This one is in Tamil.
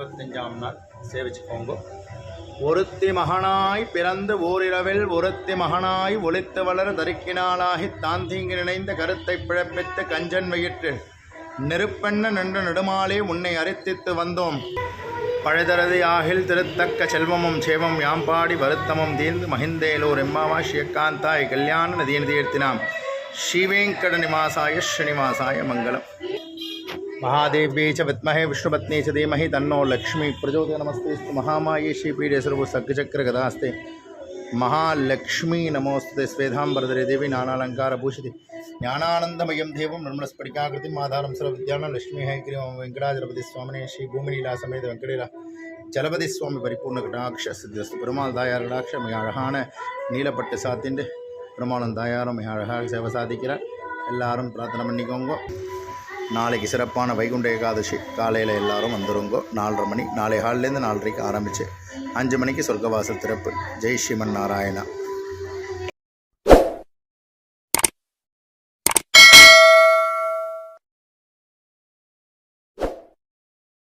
25ஆம் நாள் சேவிச்சுக்கோங்க. ஒருத்தி மகனாய் பிறந்து ஓரிரவில் ஒருத்தி மகனாய் ஒளித்து வளர தருக்கினாளாகி தாந்தீங்கி நினைந்த கருத்தை பிழப்பித்து கஞ்சன் வயிற்று நெருப்பெண்ண நின்று நெடுமாலே உன்னை அரித்தித்து வந்தோம். பழைதரது ஆகில் திருத்தக்க செல்வமும் சேவம் யாம்பாடி வருத்தமும் தீர்ந்து மகிந்தேலூர் எம்மாவா ஸ்ரீகாந்தாய் கல்யாண நதியின் தீர்த்தினாம் ஸ்ரீவேங்கட நிவாசாய ஸ்ரீனிவாசாய மங்களம். महादेवी च विद्महे विष्णुपत्नी च धीमहि तन्नो लक्ष्मी प्रचोदयात्. नमस्ते महामाये श्रीपीठे सर्वसर्गचक्रगदास्ते महालक्ष्मी नमोस्तुते. स्वेधांबरधरे देवी नानालंकारभूषिते ज्ञानानंदमयं देवं निर्मलस्फटिकाकृतिम् आधारं सर्वविद्यानां लक्ष्मी हैग्रीवं वेंकटाचलपति स्वामिने श्री भूमिलीला समेत वेंकटेला चलपति स्वामी परिपूर्ण कटाक्ष सिद्धस्तु. பெருமாள் தாயார் கடாட்ச மிக அழகான நீலப்பட்டு சாத்திண்டு பெருமாளும் தாயாரும் மிக அழகாக சேவை சாதிக்கிறார். எல்லாரும் பிரார்த்தனை பண்ணிக்கோங்க. நாளைக்கு சிறப்பான வைகுண்ட ஏகாதசி காலையில் எல்லோரும் வந்துருங்கோ. 4:30 மணி, 4:15 4:30 ஆரம்பித்து 5 மணிக்கு சொர்க்கவாசல் திறப்பு. ஜெய் ஸ்ரீமன் நாராயணா.